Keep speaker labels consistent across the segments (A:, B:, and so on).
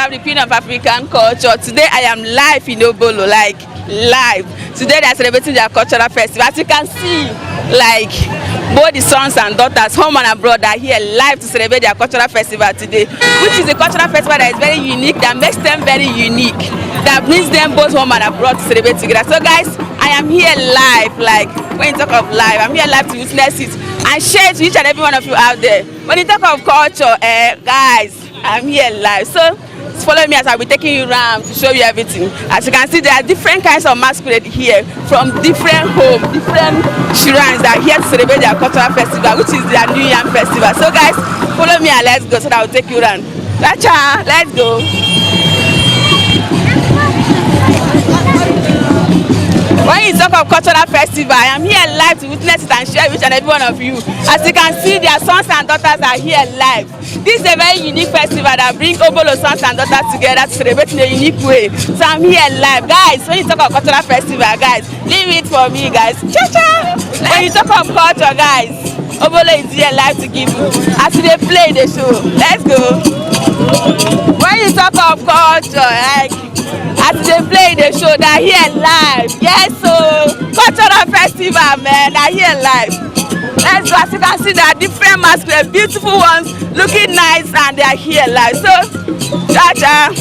A: The Queen of African culture. Today I am live in Obollo, like live. Today they are celebrating their cultural festival. As you can see, like both the sons and daughters, home and abroad, are here live to celebrate their cultural festival today, which is a cultural festival that is very unique, that makes them very unique, that brings them both home and abroad to celebrate together. So guys, I am here live, like when you talk of live, I'm here live to witness it and share it to each and every one of you out there. When you talk of culture, guys, I'm here live. So follow me as I'll be taking you around to show you everything. As you can see, there are different kinds of masquerade here from different homes, different shrines that are here to celebrate their cultural festival, which is their New Yam Festival. So guys, follow me and let's go so that I'll take you around. Racha, let's go. When you talk of cultural festival, I am here live to witness it and share with each and every one of you. As you can see, their sons and daughters are here live. This is a very unique festival that brings Obollo sons and daughters together to celebrate in a unique way. So I'm here live. Guys, when you talk of cultural festival, guys, leave it for me, guys. Cha-cha! When you talk of culture, guys, Obollo is here live to give you. As they play the show, let's go. When you talk of culture, like, as they play the show, they're here live. Yes, so cultural festival, man, they're here live. Let's go. As you can see, there are different masquerades, beautiful ones, looking nice, and they are here live. So, cha-cha.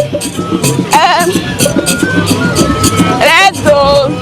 A: Let's go.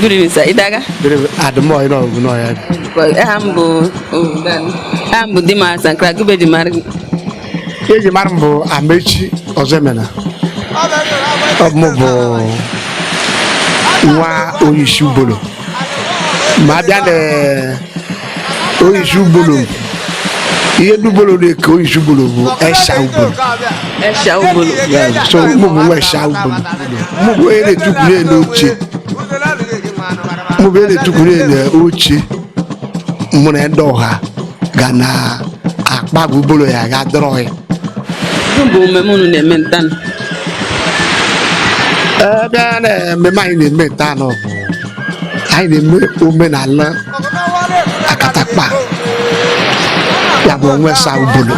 A: Good evening, sir. Idaga?
B: Adamo, you know,
A: I'm Dimas and Kragube di Marg.
B: Eji Marmbo, Amechi, Ozemena. Omobo, Wa Oyishubolo. Mabiane Oyishubolo. Iye dubolo de ko Oyishubolo, Esha Ubolo.
A: Esha Ubolo.
B: So, Mubu Esha Ubolo. Mubu Ere Tukule Noche. Mubu Ere Tukule Noche. Mune Doha. Gana Akpa Ubolo ya Gadroy.
A: Mubu Memunu ne mentan.
B: Me mind in metano. I didn't Umenala Akatakpa Yabon West Obollo.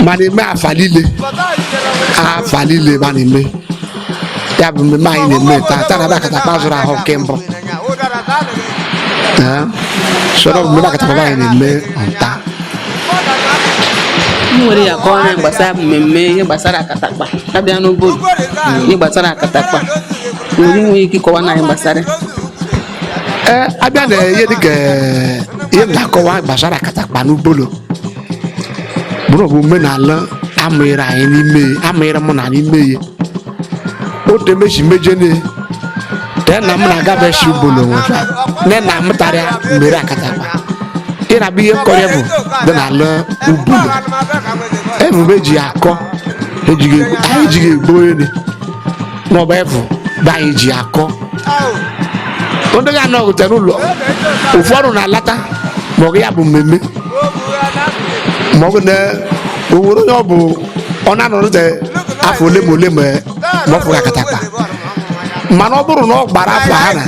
B: Manime Falile Falile Manime Yabon me mind in meta Tanabakatapazura Hokembo. So don't make a line in me on that.
A: Muri ya kona mbasa mmemme gbasara Akatakpa abịa n'Obollo gbasara Akatakpa ori nwe ike kọwa na gbasara
B: abịa na ihe dịka ihe na-akọwa gbasara Akatakpa n'Obollo bụrụ bụ omenala amịrị anyị n'ime amịrị mụ na n'ime ya otu emechi mejene te na m na-agaba esi Obollo nwefa nne na amụtara mmeri Akatakpa ina bi ye kore bu de na la Obollo evu beji akọ ejige egbo ni no ba evu ba eji akọ ondo ga no go tenu lo oforu na lata mo ga ya bu mmemme mo go na oworo yo bu ona no de afọ le mo mo fu Akatakpa mana ọ bụrụ na ọ gbara afọ ha na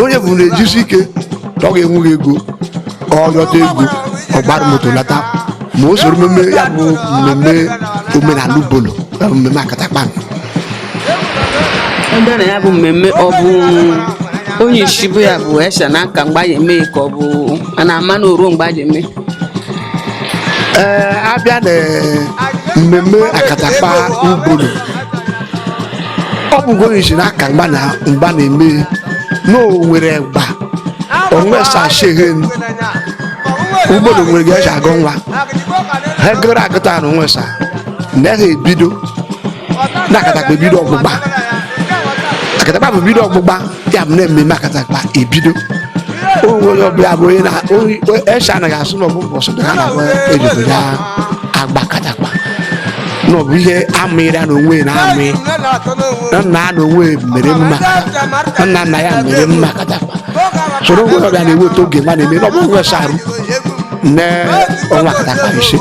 B: onye bụ na-ejusi ike ọ ga-enwu ego ọyọta ego ọgbara moto lata ma o soro mmemme ya bụ mmemme omenala Obollo mmemme Akatakpa
A: ndị na ya bụ mmemme ọ bụ onye isi bụ ya bụ esha na aka mgbe ya eme ka ọ bụ ana ama na oruo mgbe ya eme
B: abịa na mmemme Akatakpa Obollo ọ bụ onye isi na aka mgba na-eme no nwere gba onwe sa shehen Obollo nwere ga agụ nwa ha gara agụta na onwe sa na ha ebido na Akatakpa ebido ọgbụgba Akatakpa bụ bido ọgbụgba ya bụ na mmemme Akatakpa ebido onwe ọbịa bụ onye na esha na ga-asụ na ọbụbọ sọ ha na ejido ya agba Akatakpa na ọ bụ ihe amịrị na onwe na-amị nna na onwe mere mma nna ya mere mma Akatakpa soro onwe ọbịa na-eweta oge ma na-eme na ọ bụ onwe sarụ ne ọnwa Akatakpa ise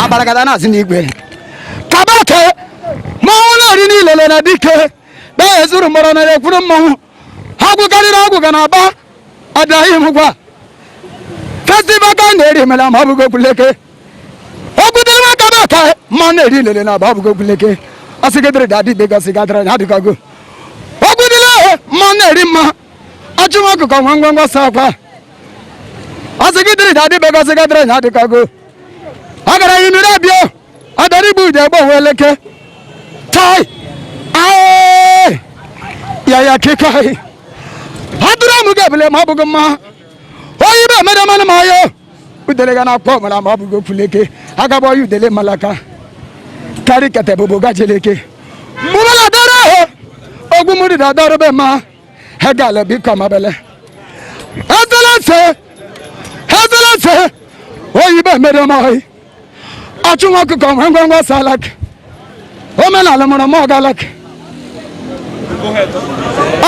C: Abalagada na sinigwe kabake mauna rini lele na dike be ezuru moro na ekuru mmo hagu karira hagu kana ba adahi mugwa festival kan eri mela mabugo kuleke ogudele ma kabake man eri lele na babugo kuleke asigedre dadi be gasigadra na dikago ogudele man eri ma ajuma ko kwangwangwa sakwa asigedre dadi be gasigadra na dikago agara yimira bio adari buje gbo weleke tai ai ya kikai hadura mugabele mabugo ma oyibe mede man ma yo udele gana ko mala mabugo fuleke agabo udele malaka kari kete bobo gajeleke mumala dara ogumuri da daro be ma hegale bi kamabele Excellency oyibe mede ma yo achunga ko ngwa salak omela la mona mogalak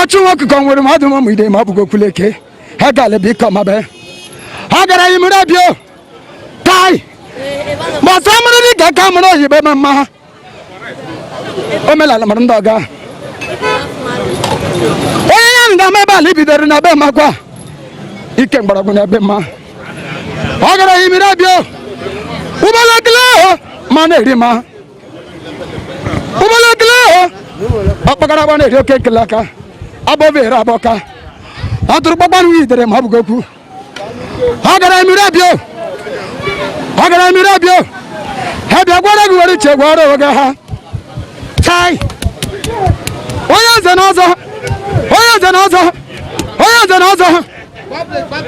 C: achunga ko ngwe ma dum mu ide ma bugo kuleke hagale bi kama be hagara yimura bio tai ma samru ni ga kamro yibe mama omela la mona ndoga oya nda me ba libidere na be makwa ike mgbaragu na be ma hagara yimura bio Obollo manerima Obollo apagara bane roke klaka abovera boka atur babanu idere mabugoku agara mirabio hebe gwara gwari chegwara oga ha tai oya zanaza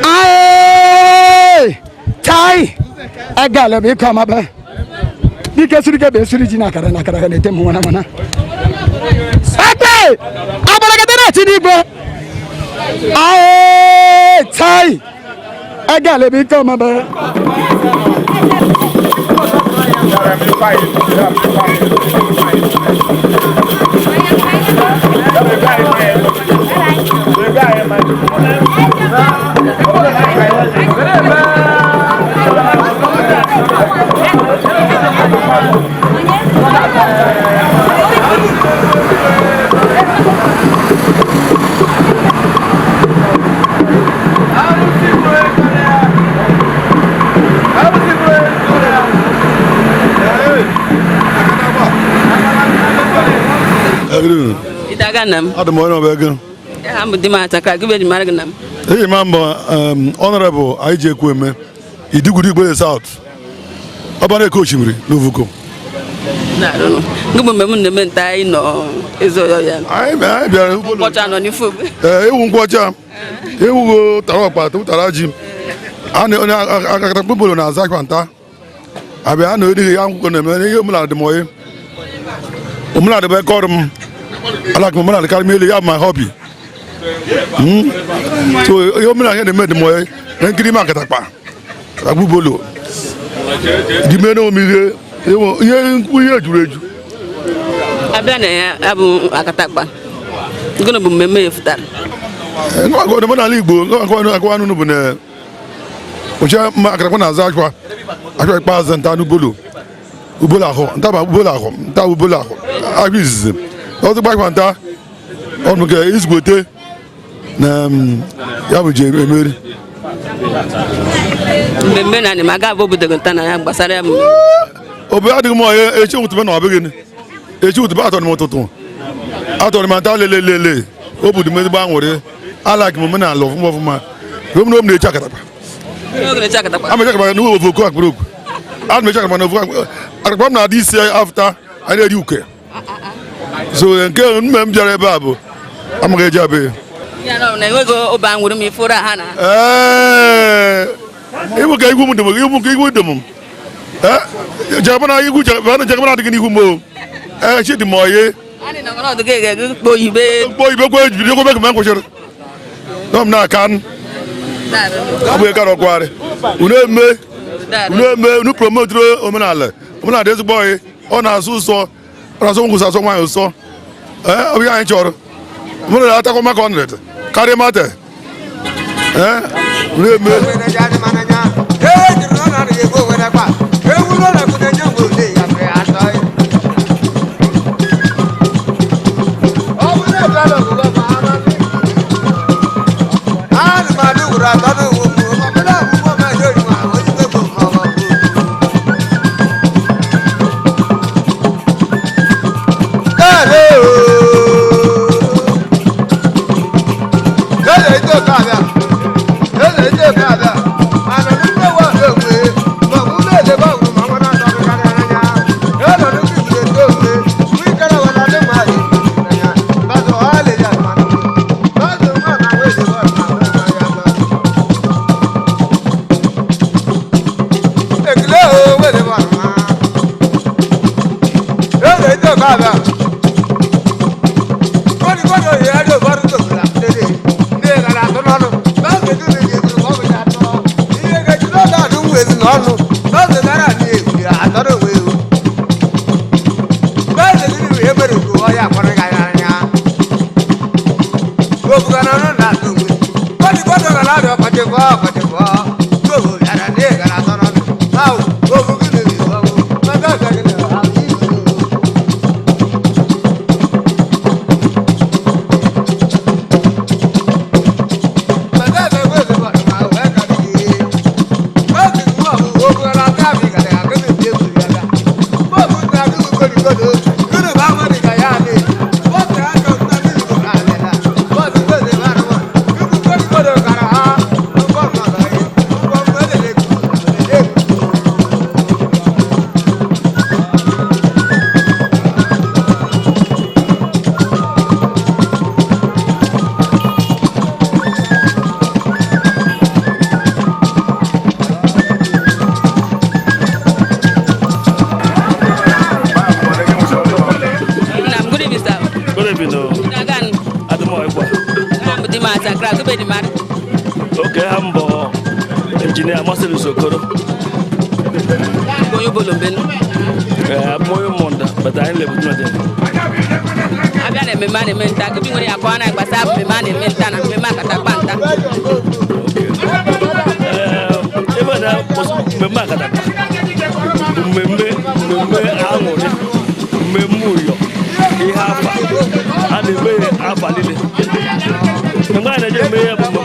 C: ai tai agala be kama ba dike surike be suriji na kara ne temu wana ate abalagada na tinigbo ai tai agala be kama ba
D: Itaganam.
E: Adamono Began.
D: I'm Dimata, give it Marganam.
E: Hey, Mamma, Honorable IJ Kweme, he do good by South. About a coaching, Novuko.
D: I don't know. Good the mentai no is I watch on your food.
E: Won't watch him. He will go Tarapa to Taraji. And Akatakpa Obollo na Zakwanta. I be an old young woman, you mula the moy. Umla the Becorum. I like Mumla the Carmeli, my hobby. So you made the moy, and give him Akatakpa Obollo. The men of me, we are to
D: I've done Abu Akatakpa. Gonna be mmemme iftar.
E: Ngwa go na Igbo ngwa anu bụ na oche ma Akatakpa na-aza akwa ikpeazụ nta n'Ubolo Obollo-Afor nta ba Obollo-Afor agwa izizi ọzọ gbakwa nta ọnụ ga izugbote na ya bụ je emeri
D: Mmemme na ni maga bụ obodo nta na ya gbasara ya.
E: Obodo adịghị m onye echi ụtụbe na ọbịghị ni echi ụtụbe atọrọ m ụtụtụ atọrọ m nta lelelele obodo mmezi gbanwere ala gị m na alọ ọfụma ọfụma m na-eche Akatakpa Akatakpa na uwe oku akpụrụ okwu a na-eche Akatakpa na ofu Akatakpa m na-adị isi afta a na-eri uke so nke mme m bịara ebe a bụ amaghị eji abịa ịbụ ka igwu m dị m ịbụ ka igwu dị m jekabana adịghị n'ihu m chi dị m oye kpo ibe kwa ejibiri ekwe ka m kwụsịrị nọ m na-aka ọ bụ ịkara ọkwari unu promoturu omenala ezigbo oyi ọ na-asụ ụsọ ọ na-asụ ngwụsị asọ nwaanyị ụsọ ọ bụ ihe anyị chọrọ mụrụ na atakwa maka ọnụrịta karịa mata unu
F: Okay, I'm engineer Nsukka. I'm more monda, but I live with them.
D: I got a man in Menta, giving me a corner, but I have a man in Menta and we make a tapanta. Even I was Memaka. Memuyo. He have and the way have a little. The man I just made up over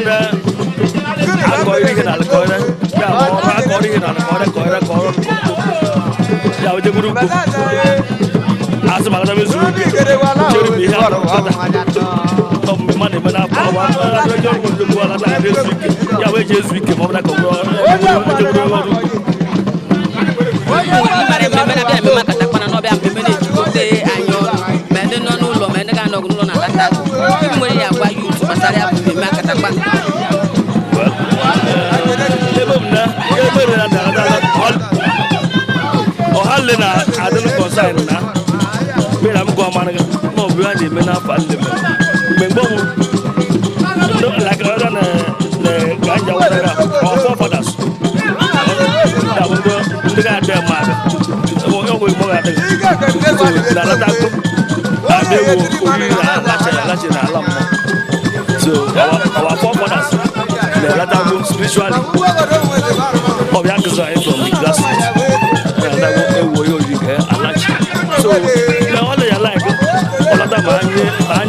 D: there. I'm going to Alcoa. I'm going to Alcoa. Yeah, with the group. As a matter of we have money, but I don't concern now. I'm going to no behind men up and like other the Ganja or forefathers. That will go to their mother. So our forefathers, they let us go spiritually. Of young girls from the grassroots, and that will you so now all you like, all of them are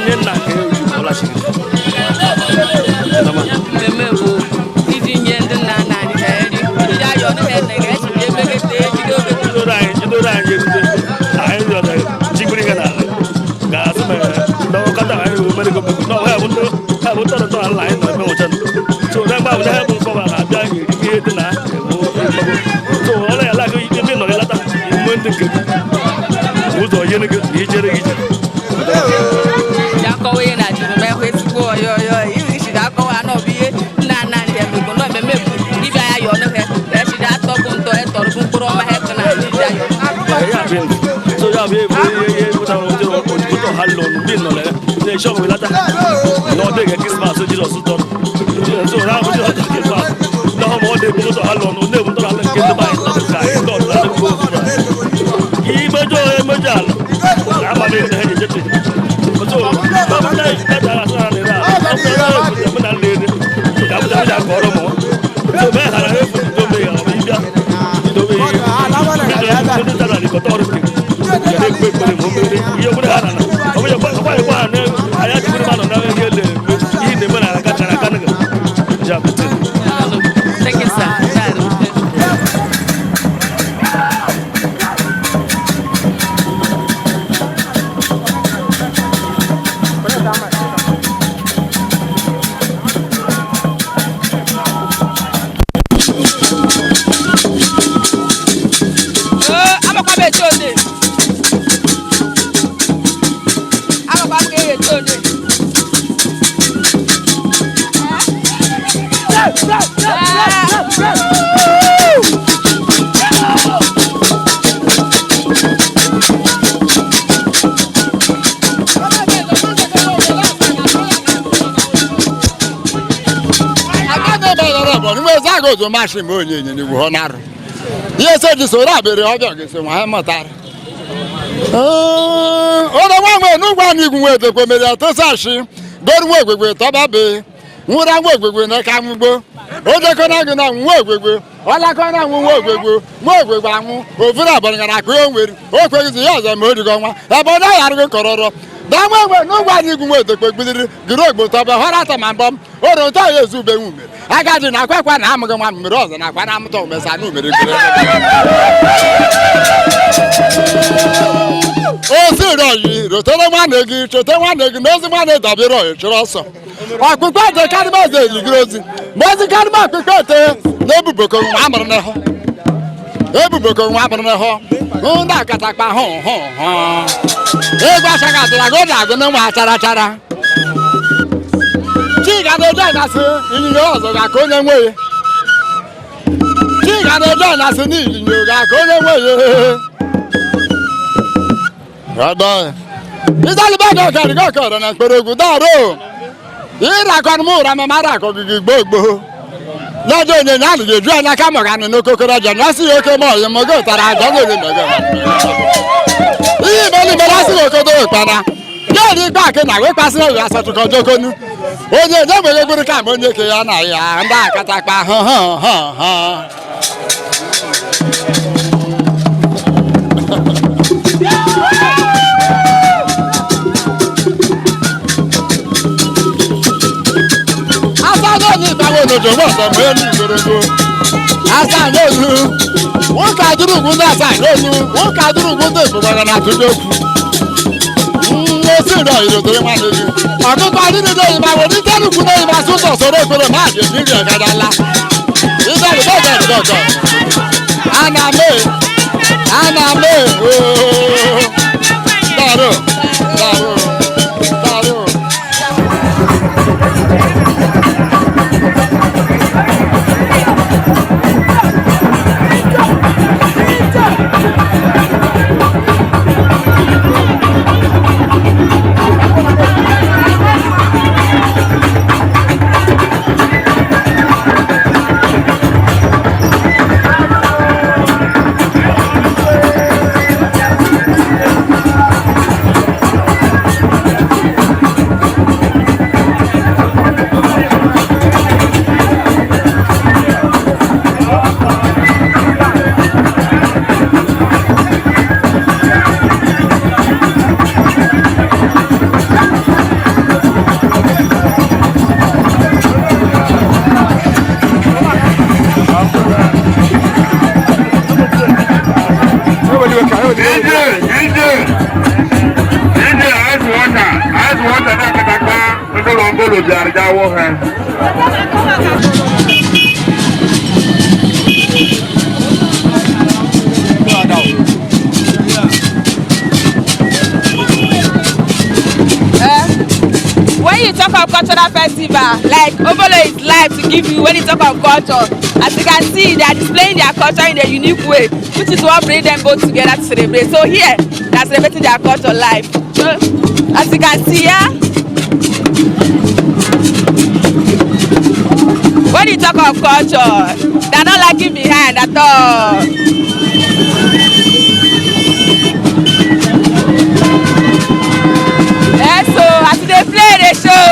D: thank you, sir.
C: Ozo mashi mo onye ni wo naru ye se di so ra bere ojo ge se wa motar o da wa mo nu gwa ni gun we de ko mere to sashi goru we gbegbe to ba be nwura we gbegbe na ka mugbo o de ko na gun na we gbegbe ola ko na we gbegbe anu ovira bo ngara ko onweri o ko gi ya za mo di go nwa e bo na ya ru kororo da we nu gwa ni gun we de ko gbidiri giro gbo to ba hora ta mambom o ro ta yezu be wu mere agadi na kwekwa na amụghị nwa mmiri ọzọ na akwa na amụta omesa na umere gere o si royi rotere nwanne gị chete nwanne gị n'ozi nwanne dabere oyi chịrị ọsọ ọkpụkpọ ete karịba ọzọ eligiri ozi ma ozi karịba ọkpụkpọ ete na ebuboko nwa amụrụ n'ehụ ndị akatakpa hụ ego achaghị atụra gị ụda agụ na ụmụ achara chara Chiga na-eje na-asị ịnyịnya ọzọ ga-aka onye nwe ya. Chiga na-eje na-asị n'ịnyịnya ga-aka onye nwe ya. Ịdalịba ga-ọkọrọ na mkpere egwu daro. Ịrakọ m ụra ma mara akọ gị gboo. N'ọjọ onye na alụ ga-eju anya ka mọga nụ n'okokoro ọjọ na-asị ya oke ma ọyị ma oge ụtara aja nwere mege. Ihe imeli mere asị ya okodo ụkpana. Gịnị ikpe akị na wekpasịrị ya asatụkọ jokonu. Onye nwere egburu ka mgbe onye ke ya na ya ndị akatakpa asa n'ozi ịgbawa onojo ọzọ ma elu igorego asa n'ozu ụka duru ugwu ndị asa n'ozu ụka duru ugwu ndị ebubara na atụjọ okwu osi rọ irotere nwanne gị ọkụkọ adịrị n'oyibo nwere ike nnukwu n'oyibo asụ ụzọ soro ekpere ma adị ejiri ọgadala ịdọrịdọgọdọgọ ana mee darụ
G: Obollo bịara gawo ha.
A: When you talk of cultural festival, like Obollo is live to give you when you talk of culture. As you can see, they are displaying their culture in a unique way, which is what brings them both together to celebrate. So here, they are celebrating their culture live. So, as you can see here, when you talk of culture, they are not lagging behind at all. So as they play the show,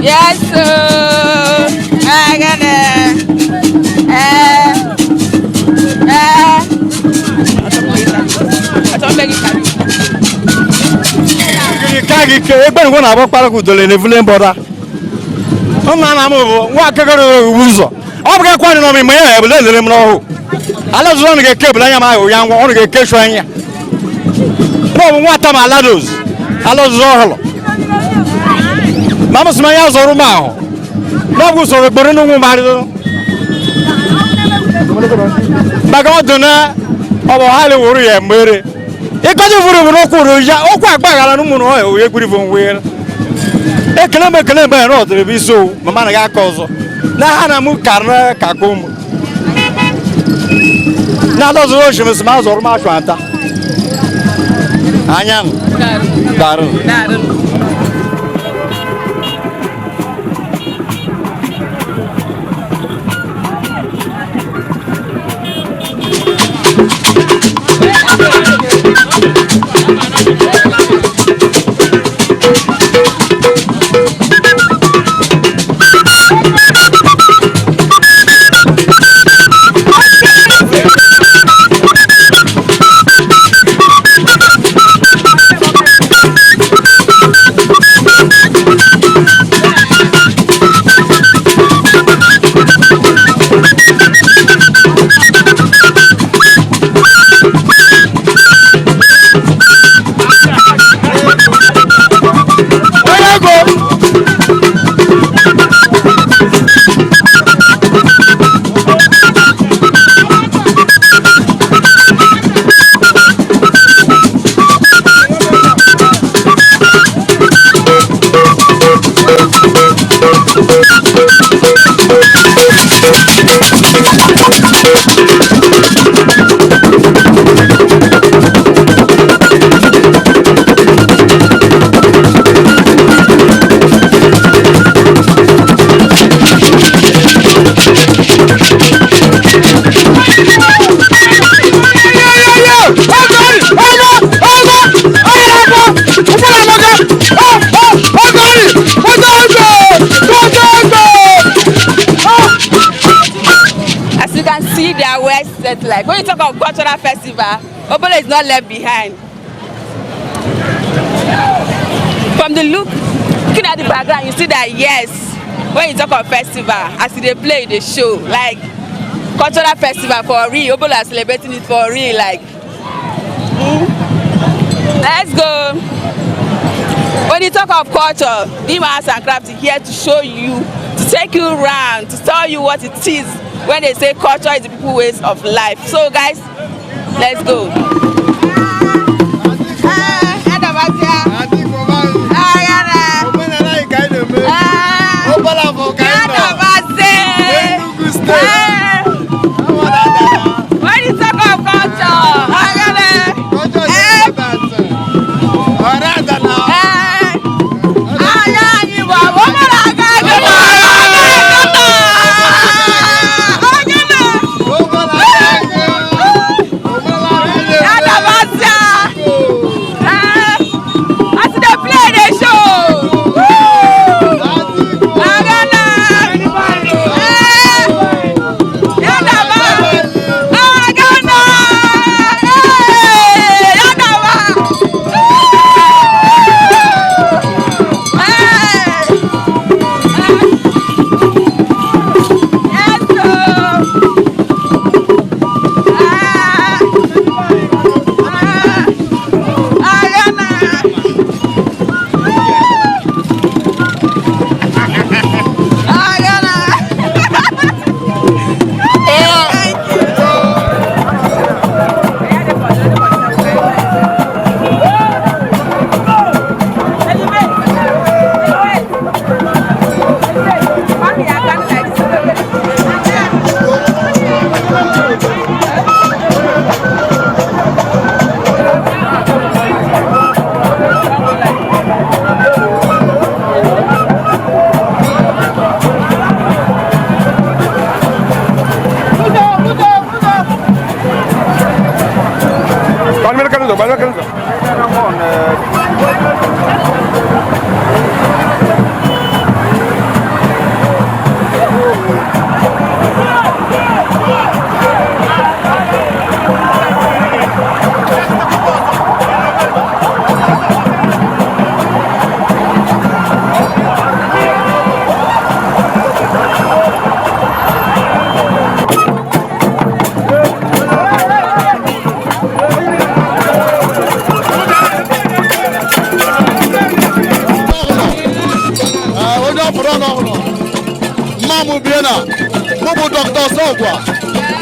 A: yes, so I'm gonna,
C: ala zụrụ ga kebụl anya ma ahụ ya ngwa ọ ga-ekeshu anya n'ọbụ nwata ma alados ala zụrụ ọhụrụ ma mụsụma ya zọrọ m ahụ n'ọbụ usoro gboro n'ugwu mmadụ maka ọ dị na ọ bụ ha wuru ya mere ịkọji vụrụ bụ n'ụkwụ ya ụkwụ agbaghara n'ụmụ na ọhịa wee gburi bụ nwe ekele mgbe ya na ọ dịrị bụ isi owu ma mana ga aka ọzọ na ha na mụ karịa ka ka ụmụ na those oceans smiles or much wanta anyang daru
A: Like when you talk of cultural festival, Obollo is not left behind. From the looking at the background, you see that yes, when you talk of festival, as they play the show, like cultural festival for real, Obollo is celebrating it for real. Like, let's go. When you talk of culture, Dima Arts and Craft is here to show you, to take you around, to tell you what it is. When they say culture is the people's ways of life. So guys, let's go. When you talk of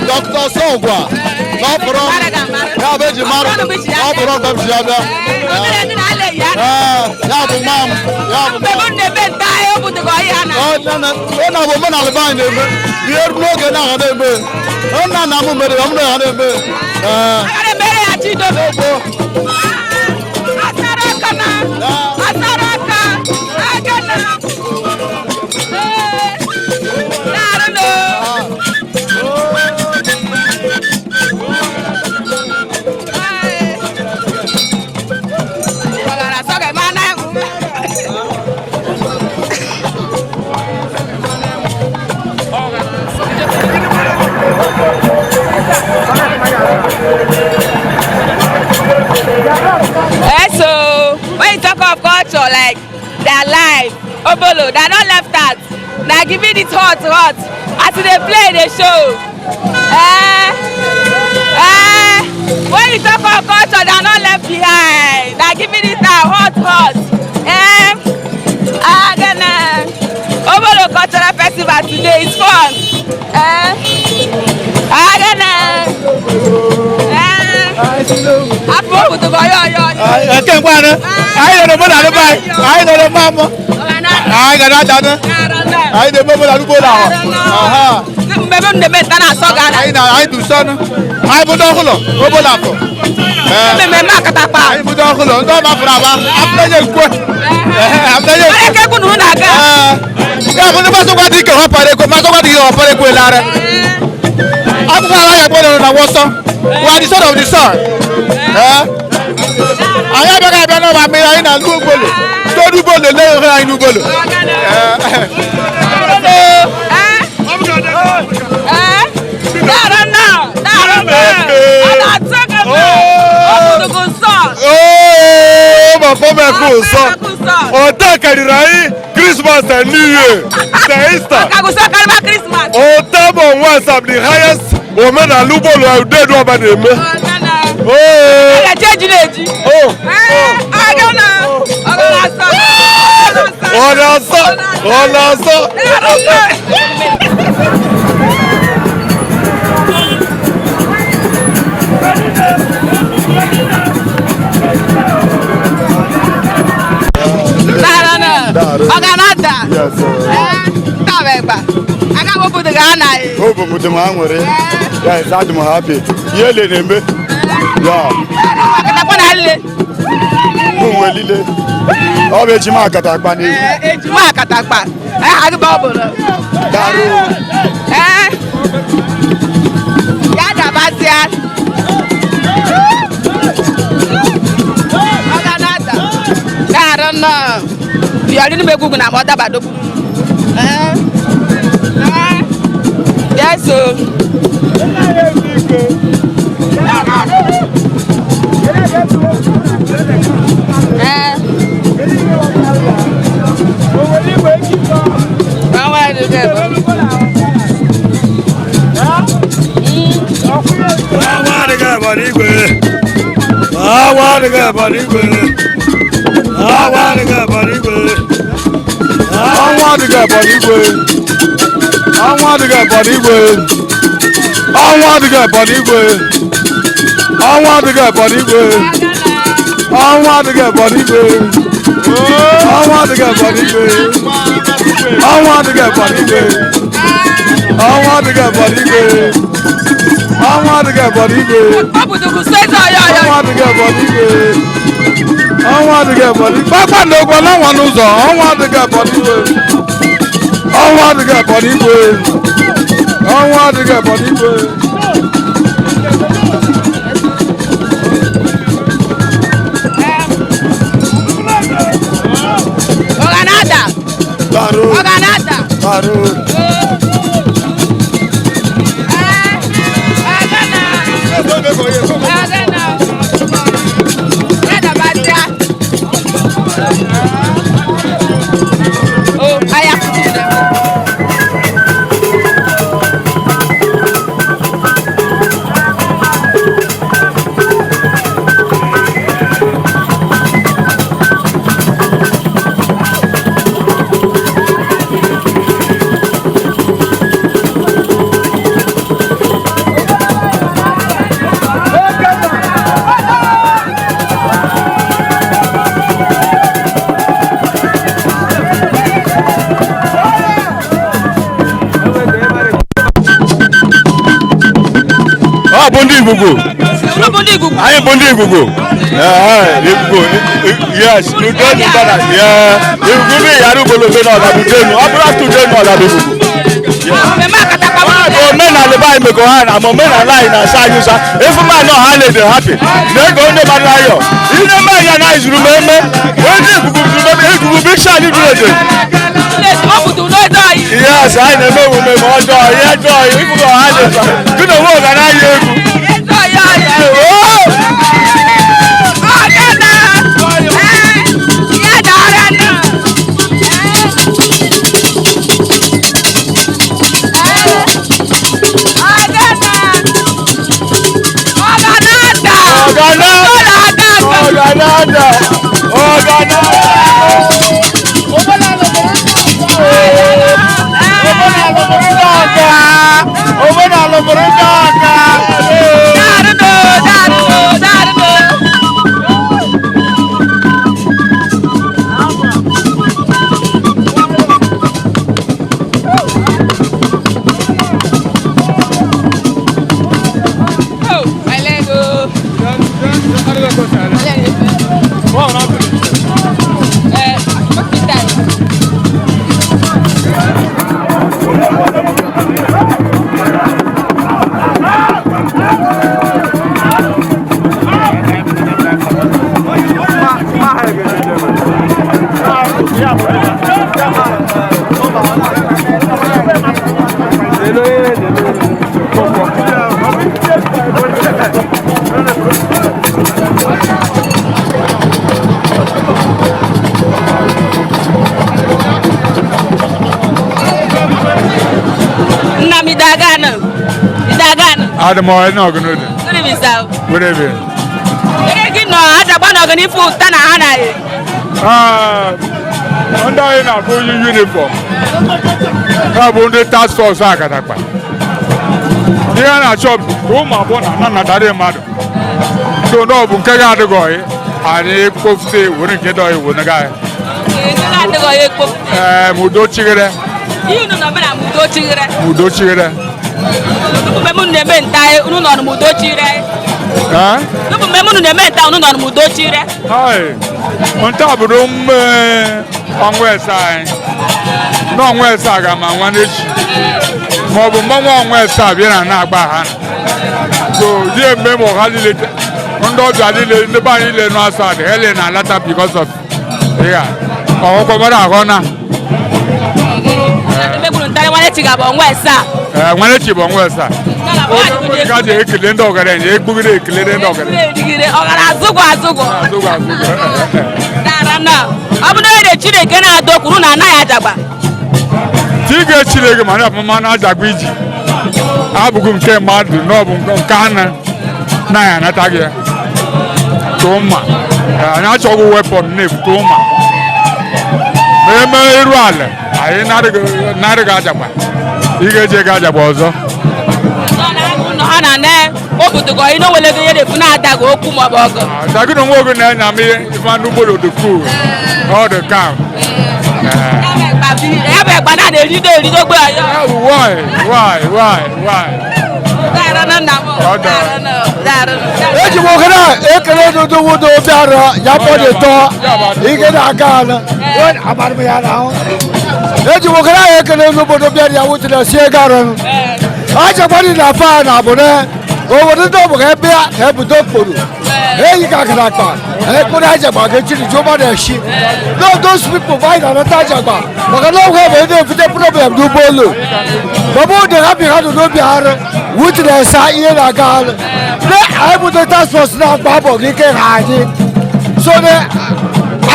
G: Dr. Sogwa, no problem. Ya beji maru, no problem siaga. Ya bu mam, ya bu mam. Na bu mana le ba ne me. Bier no ge na ga ne me. Na mu me de am na ga ne me.
A: Aga me ya ti do be. Asaraka na. Asaraka. Aga na. So when you talk of culture, like their life, Obollo, they don't left out. They give it hot. As they play the show. When you talk of culture, they not left behind. They give it hot. Again, Obollo Cultural Festival today is fun.
G: We are the son of the sun. I have a no Mamma in a Obollo. Don't you go to the Obollo? Christmas and New Year. The Easter. Once of the highest woman and Obollo are dead over them. Yes, I'm happy. Akatakpa Obollo. Yes, so I am Bondi Gugu. Yes, you don't know that. Yeah, you give me Yarubolo, men are the buy me go on. I'm a man alive and say you say. If a man not highly happy, they go in the balayo. You know man and I remember. When you big shiny do it. Yes, I never remember joy. Yeah, joy. If you go highly, you know what and I Adam, I know good. Good evening, sir. Good evening. Under in a full uniform. Have only task force Akatakpa. Here are shop, Roma, Bona, Nana, Mad. So, no, Bunkaga to go. And a cook say, wouldn't get away with a guy. Mudo Chigre. You know, Mudo Chigre. Hi, on top of room on west side. No west side, I'm on one inch. More west side, and not by so, dear Memo had it on the body, no side, Helen and latter because of yeah. Oh, come on, when it's your west side. Got the Eklund dog and a good Eklund dog. I'm not a chile, can I do Kuruna Nayataba? Tigger Chile, Mana Zabiji. Abugum came out to Nobum Kana Naya Natagia. Toma, a natural weapon named Toma. I ain't not a Gajaba. You get a Gajabozo. To go, you know, when they go, I go Kuma Boga. I couldn't walk in there. I mean, if I knew the food or the cow. Why? I
C: obodo ndị ọbụ ga-ebe ya ka ebudo okporo eyi ka Akatakpa ekpere ajagba ga-echiri jụba na-eshi no those people buy na anata ajagba maka na ọgwụ ebe ndị efute problem n'ụgbọelu bọbụ dị ha bi ha nọ n'obi arụ witness ihe na-aga arụ ndị anyị budo task force na-agba abọ gị ike ha anyị so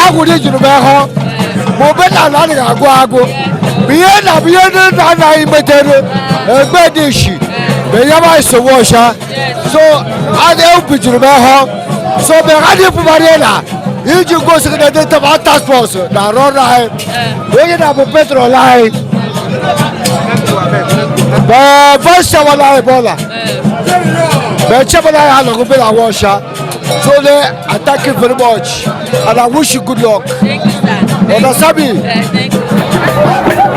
C: agwụrụ juru m ehụ ma omenala adịghị agụ agụ bụ ihe ndị nna anaghị metere egbe dị ishi ma ihe ma nsogbu ọcha so adịghị m ehụ so mgbe ha dị pụbara na iji gosi gị na ndị ntaba task force na-arụ ọrụ anyị onye na-abụ petrol anyị vice chairman anyị bọla mgbe chairman anyị anọghị be na washa so I thank you very much and I wish you good luck.
A: Thank you, sir.
C: Understand me?
A: Thank you.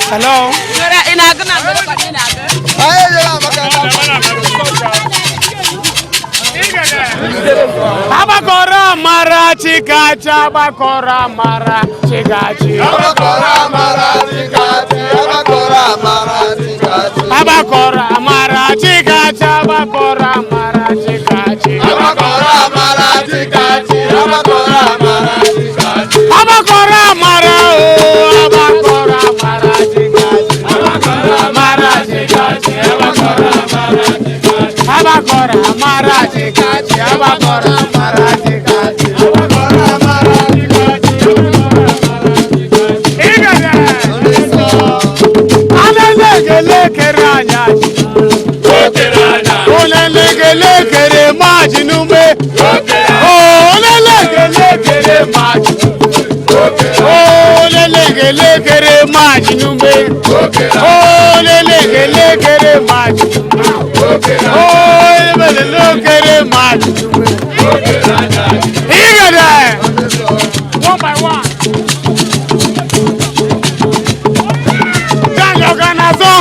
H: Hello. Abakora mara chikachi, abakora mara chikachi.
I: Abakora mara chikachi, abakora mara chikachi.
H: Abakora mara chikachi, abakora mara chikachi.
I: Abakora mara chikachi, abakora mara chikachi.
H: Abakora mara oh, abakora mara chikachi. Abakora mara chikachi, abakora mara chikachi. Abakora mara chikachi, abakora mara chikachi. Abakora mara chikachi. Igede. Alelegelekere Olelegelekere majinume. Olelegelekere majinume. Olelegelekere majinume. Olelegelekere majinume. Olelegelekere majinume. Igede. One by one. Janjo Ganazo.